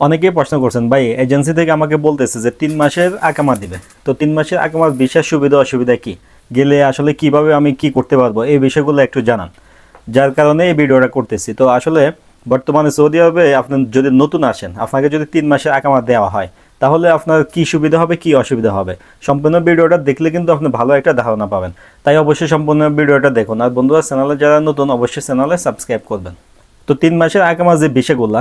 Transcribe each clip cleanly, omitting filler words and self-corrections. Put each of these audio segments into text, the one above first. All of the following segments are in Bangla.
অনেকেই প্রশ্ন করছেন ভাই এজেন্সি থেকে আমাকে বলতেছে যে 3 মাসের আকামা দিবে। তো 3 মাসের আকামার বিশেষ সুবিধা অসুবিধা কি, গেলে আসলে কিভাবে আমি কি করতে পারবো এই বিষয়গুলো একটু জানান, যার কারণে এই ভিডিওটা করতেছি। তো আসলে বর্তমানে সৌদি আরবে আপনি যদি নতুন আসেন, আপনাকে যদি 3 মাসের আকামা দেওয়া হয় তাহলে আপনার কি সুবিধা হবে কি অসুবিধা হবে, সম্পূর্ণ ভিডিওটা দেখলে কিন্তু আপনি ভালো একটা ধারণা পাবেন। তাই অবশ্যই সম্পূর্ণ ভিডিওটা দেখুন। আর বন্ধুরা চ্যানেলে যারা নতুন অবশ্যই চ্যানেলে সাবস্ক্রাইব করবেন। তো 3 মাসের আকামা যে বিষয়গুলা,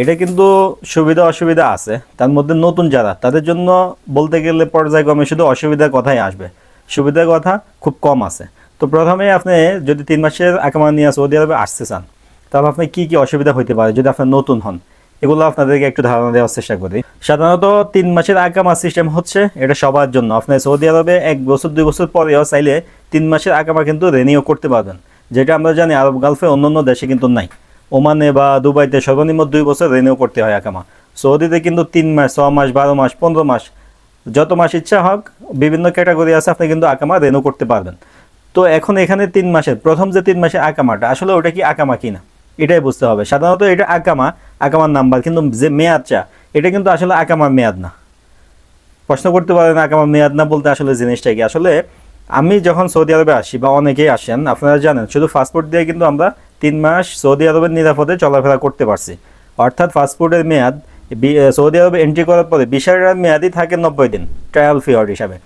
এটা কিন্তু সুবিধা অসুবিধা আছে। তার মধ্যে নতুন যারা, তাদের জন্য বলতে গেলে পর্যায়ক্রমে শুধু অসুবিধার কথাই আসবে, সুবিধার কথা খুব কম আছে। তো প্রথমে আপনি যদি 3 মাসের আকামা নিয়ে সৌদি আরবে আসতে চান, তাহলে আপনি কি কি অসুবিধা হতে পারে যদি আপনি নতুন হন, এগুলো আপনাদেরকে একটু ধারণা দেওয়ার চেষ্টা করি। সাধারণত 3 মাসের আকামা সিস্টেম হচ্ছে এটা সবার জন্য। আপনি সৌদি আরবে 1 বছর 2 বছর পরেও চাইলে 3 মাসের আকামা কিন্তু রিনিউ করতে পারবেন, যেটা আমরা জানি আরব গালফে অন্যান্য দেশে কিন্তু নাই। ওমানে বা দুবাইতে সর্বনিম্ন 2 বছর রিনিউ করতে হয় আকামা। সৌদিতে কিন্তু 3 মাস, 6 মাস, 12 মাস, 15 মাস, যত মাস ইচ্ছা হোক, বিভিন্ন ক্যাটাগরি আছে, আপনি কিন্তু আকামা রিনিউ করতে পারবেন। তো এখন এখানে 3 মাসের প্রথম যে 3 মাসের আকামাটা, আসলে ওটা কি আকামা কিনা এটাই বুঝতে হবে। সাধারণত এটা আকামার নাম্বার, কিন্তু যে মেয়াদটা এটা কিন্তু আসলে আকামার মেয়াদ না। প্রশ্ন করতে পারেন আকামার মেয়াদ না বলতে আসলে জিনিসটা কি। আসলে আমি যখন সৌদি আরবে আসি বা অনেকেই আসেন, আপনারা জানেন শুধু পাসপোর্ট দিয়ে কিন্তু আমরা 3 মাস সৌদি আরবের নিরাপদে চলাফেরা করতে পারছি। অর্থাৎ পাসপোর্টের মেয়াদ সৌদি আরবে এন্ট্রি করার পরে ভিসার মেয়াদই থাকে 90 দিন ট্রায়াল পিরিয়ড হিসাবে।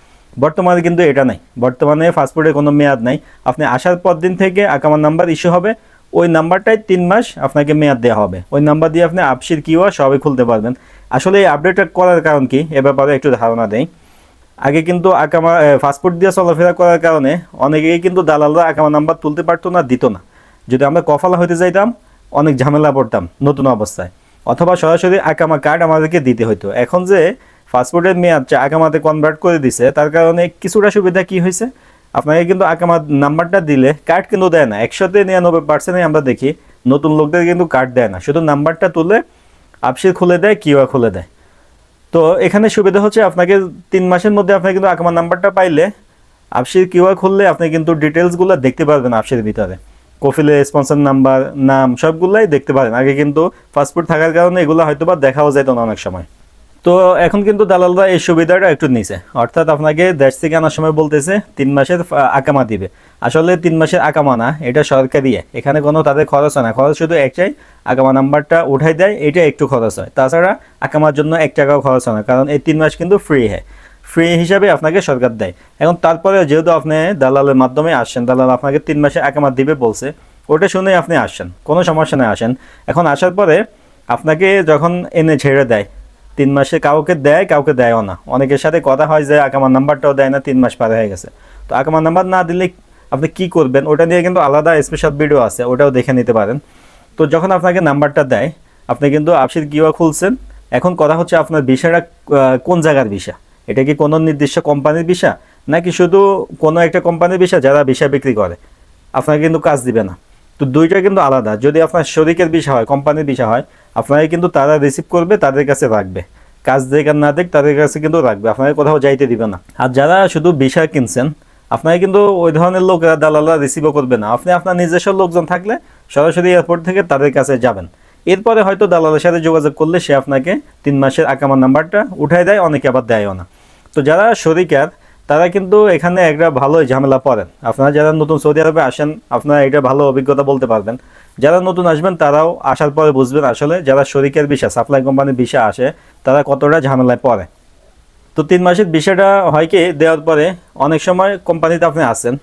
বর্তমানে কিন্তু এটা নাই, বর্তমানে পাসপোর্টের কোনো মেয়াদ নাই। আপনি আসার পর দিন থেকে আকামার নাম্বার ইস্যু হবে, ওই নাম্বারটাই 3 মাস আপনাকে মেয়াদ দেওয়া হবে। ওই নাম্বার দিয়ে আপনি আপসির কিওয়া সবই খুলতে পারবেন। আসলে এই আপডেটটা করার কারণ কি এ ব্যাপারে একটু ধারণা দেয়। আগে কিন্তু আকামা পাসপোর্ট দিয়ে চলাফেরা করার কারণে অনেকেই কিন্তু দালালরা আকামা নাম্বার তুলতে পারতো না, দিত না। যদি আমরা কফালা হইতে যাইতাম অনেক ঝামেলা পড়তাম নতুন অবস্থায়, অথবা সরাসরি আকামা কার্ড আমাদেরকে দিতে হইতো। এখন যে পাসপোর্টের মেয়াদটা আকামাতে কনভার্ট করে দিছে, তার কারণে কিছুটা সুবিধা কি হয়েছে, আপনাকে কিন্তু আকামা নাম্বারটা দিলে কার্ড কিন্তু দেয় না। 199% আমরা দেখি নতুন লোকদের কিন্তু কার্ড দেয় না, শুধু নাম্বারটা তুলে আপসির খুলে দেয়, কিওয়া খুলে দেয়। তো এখানে সুবিধা হচ্ছে আপনাকে 3 মাসের মধ্যে আপনি কিন্তু আকামা নাম্বারটা পাইলে আপসির কিওয়া খুললে আপনি কিন্তু ডিটেলসগুলো দেখতে পারবেন। আপসির ভিতরে কফিলের স্পন্সর নাম্বার, নাম সবগুলাই দেখতে পারেন। আগে কিন্তু পাসপোর্ট থাকার কারণে এগুলো হয়তো বা দেখাও যেত না অনেক সময়। তো এখন কিন্তু দালালরা এই সুবিধাটা একটু নিছে, অর্থাৎ আপনাকে দেশ থেকে আনার সময় বলতেছে 3 মাসের আকামা দিবে। আসলে 3 মাসের আকামা না, এটা সরকারি, এখানে কোনো তাদের খরচ হয় না। খরচ শুধু একটাই, আকামা নাম্বারটা উঠাই দেয়, এটা একটু খরচ হয়। তাছাড়া আকামার জন্য 1 টাকাও খরচ হয় না, কারণ এই 3 মাস কিন্তু ফ্রি হিসাবে আপনাকে সরকার দেয়। এখন তারপরে যেহেতু আপনি দালালের মাধ্যমে আসছেন, দালাল আপনাকে 3 মাসে আকামা দিবে বলছে, ওটা শুনে আপনি আসছেন, কোনো সমস্যা নেই আসেন। এখন আসার পরে আপনাকে যখন এনে ছেড়ে দেয় 3 মাসে, কাউকে দেয় কাউকে দেয়ও না। অনেকের সাথে কথা হয় যে আকামার নাম্বারটাও দেয় না, 3 মাস পার হয়ে গেছে। তো আকামার নাম্বার না দিলে আপনি কি করবেন, ওটা নিয়ে কিন্তু আলাদা স্পেশাল ভিডিও আছে, ওটাও দেখে নিতে পারেন। তো যখন আপনাকে নাম্বারটা দেয়, আপনি কিন্তু আপসির কিওয়া খুলছেন। এখন কথা হচ্ছে আপনার ভিসাটা কোন জায়গার ভিসা, এটা কি কোনো নির্দিষ্ট কোম্পানির ভিসা নাকি শুধু কোনো একটা কোম্পানির ভিসা যারা ভিসা বিক্রি করে, আপনাকে কিন্তু কাজ দিবে না। তো দুইটা কিন্তু আলাদা। যদি আপনার শরিকের ভিসা হয়, কোম্পানির ভিসা হয়, আপনাকে কিন্তু তারা রিসিভ করবে, তাদের কাছে রাখবে, কাজ দেখ আর না দেখ তাদের কাছে কিন্তু রাখবে, আপনাকে কোথাও যাইতে দিবে না। আর যারা শুধু ভিসা কিনছেন, আপনাকে কিন্তু ওই ধরনের লোকরা দালালরা রিসিভও করবে না। আপনি আপনার নিজস্ব লোকজন থাকলে সরাসরি এয়ারপোর্ট থেকে তাদের কাছে যাবেন। এরপরে হয়তো দালালের সাথে যোগাযোগ করলে সে আপনাকে 3 মাসের আকামার নাম্বারটা উঠাই দেয়, অনেকে আবার দেয়ও না। তো যারা শরিকার, তারা কিন্তু এখানে একটা ভালোই ঝামেলা পড়েন। আপনারা যারা নতুন সৌদি আরবে আসেন, আপনারা এটা ভালো অভিজ্ঞতা বলতে পারবেন। যারা নতুন আসবেন তারাও আসার পরে বুঝবেন আসলে যারা শরিকের ভিসা, সাপ্লাই কোম্পানির ভিসা আসে, তারা কতটা ঝামেলায় পড়ে। তো 3 মাসের ভিসাটা হয় কি, দেওয়ার পরে অনেক সময় কোম্পানিতে আপনি আসেন,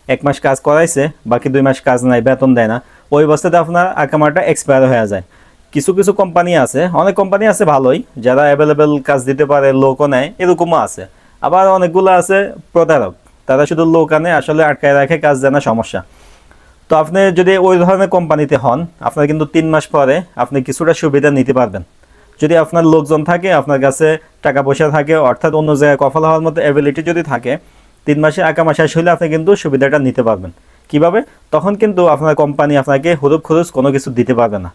1 মাস কাজ করাইছে, বাকি 2 মাস কাজ নাই, বেতন দেয় না, ওই অবস্থাতে আপনার আকামাটা এক্সপায়ার হয়ে যায়। কিছু কিছু কোম্পানি আছে, অনেক কোম্পানি আছে ভালোই, যারা অ্যাভেলেবেল কাজ দিতে পারে, লোকও নেয়, এরকমও আছে। আবার অনেকগুলো আছে প্রতারক, তারা শুধু লোক আনে, আসলে আটকায় রাখে, কাজ দেয় না, সমস্যা। তো আপনি যদি ওই ধরনের কোম্পানিতে হন, আপনার কিন্তু 3 মাস পরে আপনি কিছুটা সুবিধা নিতে পারবেন। যদি আপনার লোকজন থাকে, আপনার কাছে টাকা পয়সা থাকে, অর্থাৎ অন্য জায়গায় কফলা হওয়ার মতো অ্যাবিলিটি যদি থাকে, 3 মাসে আকামা শেষ হলে আপনি কিন্তু সুবিধাটা নিতে পারবেন। কিভাবে? তখন কিন্তু আপনার কোম্পানি আপনাকে হুরুপ খুরুজ কোনো কিছু দিতে পারবে না।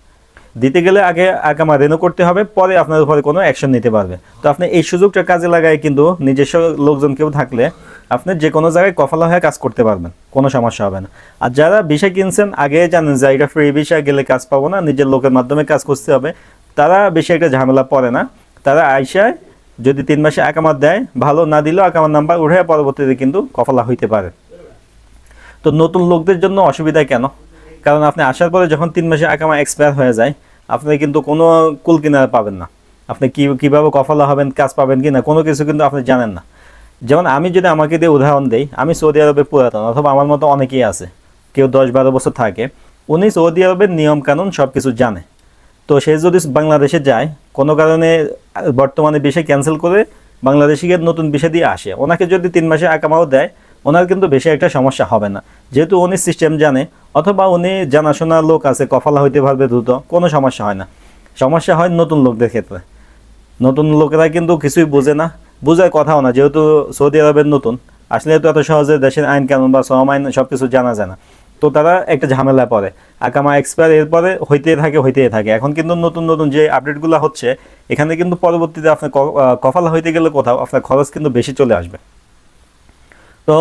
দিতে গেলে আগে আকামা রেনু করতে হবে, পরে আপনার উপরে কোনো অ্যাকশন নিতে পারবে। তো আপনি এই সুযোগটা কাজে লাগায় কিন্তু নিজস্ব লোকজন কেউ থাকলে আপনি যে কোনো জায়গায় কফলা হয়ে কাজ করতে পারবেন, কোনো সমস্যা হবে না। আর যারা ভিসা কিনছেন, আগে জানেন যে এটা ফ্রি ভিসা, গেলে কাজ পাবো না, নিজের লোকের মাধ্যমে কাজ করতে হবে, তারা বেশি একটা ঝামেলা পড়ে না। তারা আইসায় যদি 3 মাসে আকামা দেয়, ভালো, না দিলেও আকামার নাম্বার উঠে পরবর্তীতে কিন্তু কফলা হইতে পারে। তো নতুন লোকদের জন্য অসুবিধা কেন? কারণ আপনি আসার পরে যখন 3 মাসে আকামা এক্সপায়ার হয়ে যায়, আপনি কিন্তু কোনো কুল কিনারা পাবেন না। আপনি কীভাবে কফলা হবেন, কাজ পাবেন কি না, কোনো কিছু কিন্তু আপনি জানেন না। যেমন আমি যদি আমাকে দিয়ে উদাহরণ দেই, আমি সৌদি আরবে পুরাতন, অথবা আমার মতো অনেকেই আছে, কেউ 10-12 বছর থাকে, উনি সৌদি আরবের নিয়মকানুন সব কিছু জানে। তো সে যদি বাংলাদেশে যায়, কোনো কারণে বর্তমানে বিষয় ক্যান্সেল করে বাংলাদেশে গিয়ে নতুন বিষয় দিয়ে আসে, ওনাকে যদি 3 মাসে আকামাও দেয়, ওনার কিন্তু বেশি একটা সমস্যা হবে না, যেহেতু উনি সিস্টেম জানে, অথবা উনি জানাশোনা লোক আছে, কফলা হইতে পারবে দ্রুত, কোনো সমস্যা হয় না। সমস্যা হয় নতুন লোকদের ক্ষেত্রে। নতুন লোকেরা কিন্তু কিছুই বোঝে না, বোঝার কথাও না, যেহেতু সৌদি আরবের নতুন, আসলে তো এত সহজে দেশের আইন কানুন বা শ্রম আইন সব কিছু জানা যায় না। তো তারা একটা ঝামেলা পড়ে, আকামা এক্সপায়ার এরপরে হইতেই থাকে। এখন কিন্তু নতুন নতুন যে আপডেটগুলো হচ্ছে, এখানে কিন্তু পরবর্তীতে আপনার কফালা হইতে গেলে কোথাও আপনার খরচ কিন্তু বেশি চলে আসবে। তো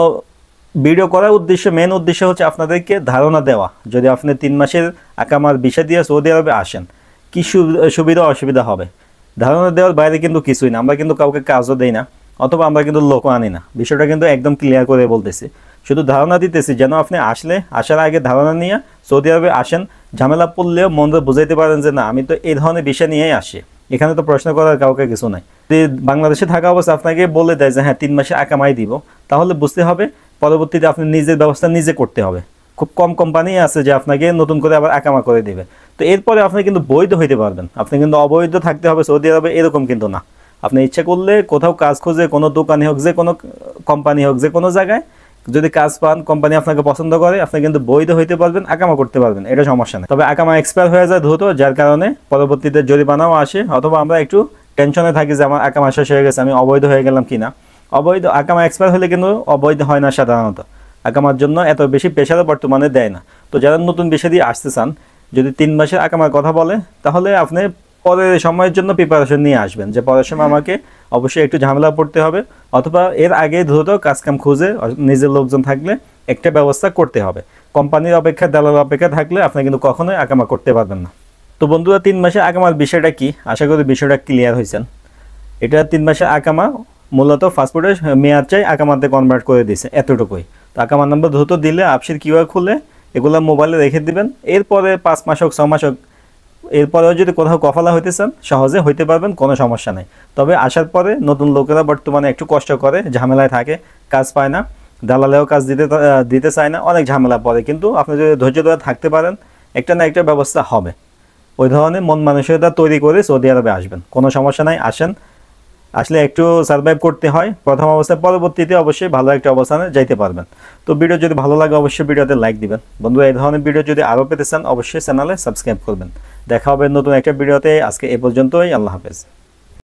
ভিডিও করার মেন উদ্দেশ্য হচ্ছে আপনাদেরকে ধারণা দেওয়া, যদি আপনি 3 মাসের আকামার বিষয় দিয়ে সৌদি আরবে আসেন, কী সুবিধা অসুবিধা হবে। ধারণা দেওয়ার বাইরে কিন্তু কিছুই না। আমরা কিন্তু কাউকে কাজও দেই না, অথবা আমরা কিন্তু লোকও আনি না। বিষয়টা কিন্তু একদম ক্লিয়ার করে বলতেছি, শুধু ধারণা দিতেছি যেন আপনি আসার আগে ধারণা নিয়ে সৌদি আরবে আসেন, ঝামেলা পড়লেও মন বুঝাইতে পারেন যে না, আমি তো এই ধরনের বিষয় নিয়েই আসি, এখানে তো প্রশ্ন করার কাউকে কিছু নাই। যদি বাংলাদেশে থাকা অবস্থা আপনাকে বলে দেয় যে হ্যাঁ 3 মাসে আকামাই দিব, তাহলে বুঝতে হবে পরবর্তীতে আপনি নিজের ব্যবস্থা নিজে করতে হবে। খুব কম কোম্পানি আছে যে আপনাকে নতুন করে আবার আকামা করে দেবে। তো এরপরে আপনি কিন্তু বৈধ হইতে পারবেন, আপনি কিন্তু অবৈধ থাকতে হবে সৌদি আরবে এরকম কিন্তু না। আপনি ইচ্ছা করলে কোথাও কাজ খুঁজে, কোনো দোকানে হোক, যে কোনো কোম্পানি হোক, যে কোনো জায়গায় যদি কাজ পান, কোম্পানি আপনাকে পছন্দ করে, আপনি কিন্তু বৈধ হইতে পারবেন, আকামা করতে পারবেন, এটা সমস্যা নেই। তবে আকামা এক্সপায়ার হয়ে যায় দ্রুত, যার কারণে পরবর্তীতে জরিমানাও আসে, অথবা আমরা একটু টেনশনে থাকি যে আমার আকামা শেষ হয়ে গেছে, আমি অবৈধ হয়ে গেলাম কিনা। অবৈধ আকামা এক্সপায়ার হলে কিন্তু অবৈধ হয় না সাধারণত, আকামার জন্য এত বেশি প্রেশারও বর্তমানে দেয় না। তো যারা নতুন বিষয় দিয়ে আসতে চান, যদি 3 মাসের আকামার কথা বলে, তাহলে আপনি পরের সময়ের জন্য প্রিপারেশন নিয়ে আসবেন, যে পরের সময় আমাকে অবশ্যই একটু ঝামেলা পড়তে হবে, অথবা এর আগে দ্রুত কাজকাম খুঁজে নিজের লোকজন থাকলে একটা ব্যবস্থা করতে হবে। কোম্পানির অপেক্ষা, দালাল অপেক্ষা থাকলে আপনি কিন্তু কখনোই আকামা করতে পারবেন না। তো বন্ধুরা, 3 মাসের আকামার বিষয়টা কি, আশা করি বিষয়টা ক্লিয়ার হয়েছেন। এটা 3 মাসের আকামা মূলত ফাস্টফুডের মেয়াদ চাই আকামাতে কনভার্ট করে দিয়েছে, এতটুকুই। তো আকামার নাম্বার দ্রুত দিলে আপসির কিউআর খুলে এগুলো মোবাইলে রেখে দিবেন। এরপরে 5 মাস হোক, 6 মাস হোক, এরপরেও যদি কোথাও কফলা হইতে চান, সহজে হইতে পারবেন, কোনো সমস্যা নেই। তবে আসার পরে নতুন লোকেরা বর্তমানে একটু কষ্ট করে, ঝামেলায় থাকে, কাজ পায় না, দালালেও কাজ দিতে চায় না, অনেক ঝামেলা পড়ে। কিন্তু আপনি যদি ধৈর্য ধরে থাকতে পারেন, একটা না একটা ব্যবস্থা হবে। ওই ধরনের মন মানসিকতা তৈরি করে সৌদি আরবে আসবেন, কোনো সমস্যা নাই, আসেন। আসলে একটু সার্ভাইভ করতে হয় প্রথম অবস্থায়, পরবর্তীতে অবশ্যই ভালো একটা অবস্থানে যাইতে পারবেন। তো ভিডিও যদি ভালো লাগে অবশ্যই ভিডিওতে লাইক দিবেন। বন্ধুরা, এই ধরনের ভিডিও যদি আরও পেতে চান অবশ্যই চ্যানেলে সাবস্ক্রাইব করবেন। দেখা হবে নতুন একটা ভিডিওতে। আজকে এ পর্যন্তই, আল্লাহ হাফেজ।